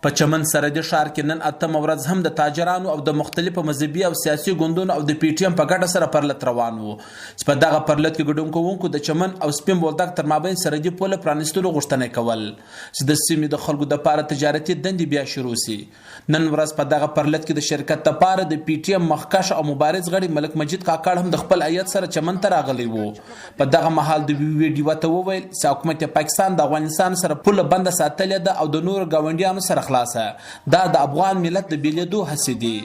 په چمن سرحدي ښار کې نن اتمه ورځ هم د تاجرانو او د مختلفو مذهبي او سیاسي ګوندونو او د پی ټی ایم په ګډه سره پرلط روان وو چې په دغه پرلط کې ګډون کوونکو د چمن او سپین بولدک تر مابین سرحدي پوله پرانیستلو غوښتنه کول چې د سیمې د خلکو دپاره تجارتي دندې بیا شروع سي. نن ورځ په دغه پرلط کې د شرکت دپاره د پی ټی ایم مخکښ او مبارز غړي ملک مجید کاکړ هم د خپل هیات سره چمن ته راغلی وو. په دغه مهال د ویډیو ته وویل چې حکومت پاکستان د افغانستان سره پوله بنده ساتلې ده او د نورو ګاونډیانو سره خلاصه. دا د افغان ملت د بیلیدو هڅې دي.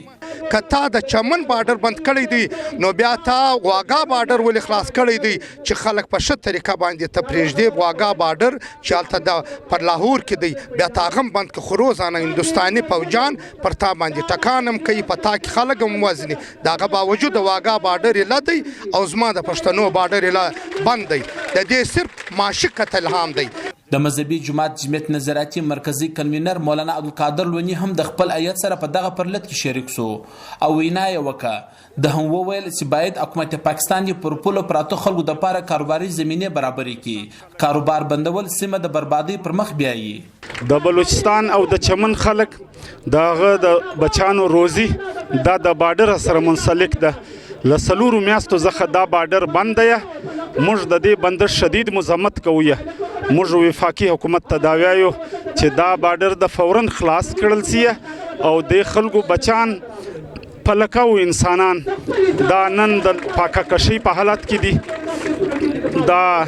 کتا د چمن بارډر بند کړی دی نو بیا تا غواګا بارډر ولې خلاص کړی دی چې خلک په ښه طریقه باندې ته پرېږدي. غواګا بارډر چې هلته د پر لاهور کې دی بیا تا هم بند که خو روزانه هندوستاني فوجان پر تا باندې ټکان هم کوي، په تا کې خلک هم وزني. د هغه باوجود د غواګا بارډر یې له دی او زما د پښتنو بارډر یې له بند دی. د دې صرف معشق الهام دی. د مذهبي جماعت جمعیت نظارتي مرکزی کنوینر مولانا عبدالقادر لونی هم د خپل هیات سره په دغه پرلط کې شریک سو او وینا یې وکړه. د هم وویل چې باید حکومت پاکستان یې پر پولو پراته خلکو دپاره کاروباري زمینې برابرې کړي. کاروبار بندول سیمه د بربادۍ پر مخ بیایي. د بلوچستان او د چمن خلک دغه د بچانو روزي دا د بارډر سره منسلک ده. لسلورو میاشتو څخه دا بارډر بند دی. موږ د دې بندش شدید مذمت کوو. موږ وفاقي حکومت ته دا وایو چې دا بارډر د فوراً خلاص کړل سي او د خلکو بچان پلکاو انسانان دا نن د پاککشي په حالت کې دي. دا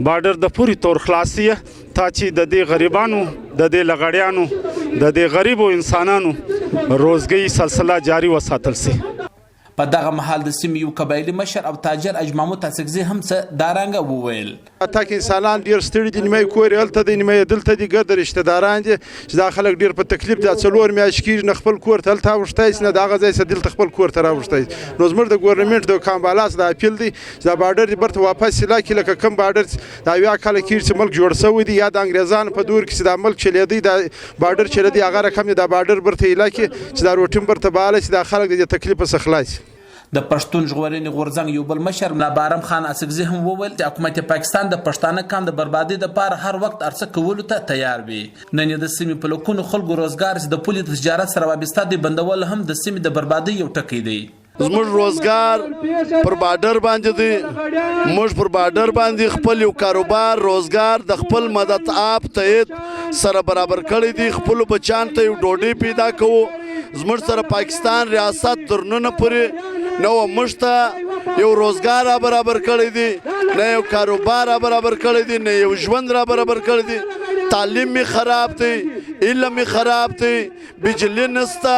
بارډر د پوری طور خلاصي تا چې د دې غریبانو د دې لغړیانو د دې غریبو انسانانو روزګي سلسله جاری وساتل سي. په دغه مهال د سیمې یو قبایلي مشر او تاجر اجمامو تاسکزي هم څه دارنګه وویل. تا کې انسانان ډیر ستړي دي، نیمه کور هلته دی نیمه دلته دي، ګرد رشته داران دي چې دا خلک ډیر په تکلیف دي. څلور میاشتې کېږي نه خپل کور ته هلته اوښتی نه د هغه ځای څخه دلته خپل کور ته راوښتی. نو زموږ د ګورنمنټ د کامبالا څخه دا اپیل دی چې دا بارډر دې برته واپس سي لکه کوم بارډر دا اویا کاله کېږي چې ملک جوړ شوی دی یا د انګریزانو په دور کې چې دا ملک چلېدی دا بارډر چلېدی هغه رقم دی. دا بارډر برته ایله کړي چې دا روټین برته بهاله چې دا خلک د دې تکلیف څخه خلاص. د پښتون ژغورنې غورځنګ یو بل مشر بارم خان اسکزي هم وویل چې حکومت پاکستان د پښتانه قام د بربادۍ دپاره هر وخت ارڅه کولو ته تیار وي. نن یې د سیمې په لکونو خلکو روزګار چې د پولې د تجارت سره وابسته دی بندول هم د سیمې د بربادۍ یو ټکی دی. زموږ روزګار پر بارډر باندې دی. موږ پر بارډر باندې خپل یو کاروبار روزګار د خپل مدد آپ تایید سره برابر کړی دی. خپل بچان ته یو ډوډۍ پیدا کوو. زموږ سره پاکستان ریاست درنونه پورې نو موږ ته یو روزګار را برابر کړی دی، نه یو کاروبار را برابر کړی دی، نه یو ژوند را برابر کړی دی. تعلیم می خراب دی، علم می خراب دی، بجلی نسته.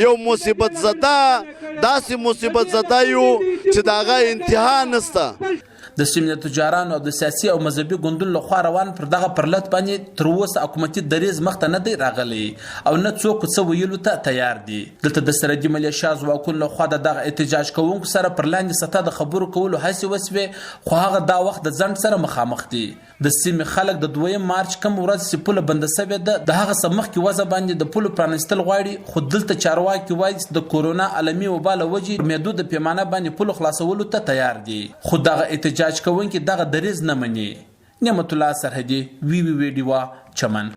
یو مصیبت زده داسې مصیبت زده یو چې د هغه انتها نسته. د سیمې د تجارانو او د سیاسي او مذهبي ګوندونو لخوا روان پر دغه پرلط باندې تر اوسه حکومتي دریځ مخته نه دی راغلی او نه څوک څه ویلو ته تیار دي. دلته د سرحدي ملیشیا ځواکونو لخوا د دغه احتجاج کوونکو سره پر لاندې سطح د خبرو کولو هڅې وسوې خو هغه دا وخت د ځنډ سره مخامخ دي. د سیمې خلک د 2 مارچ کم ورځ چې پوله بنده سوې ده د هغه څه مخکې وضع باندې د پولو پرانیستل غواړي. خو دلته چارواکي وایي د کورونا عالمي وبا له وجې میدو د پیمانه باندې پولو خلاصولو ته تیار دي. خو دغه احتجاج کوونکي دغه دریځ نه مني. نعمت الله سرحدي وی ویډیو چمن.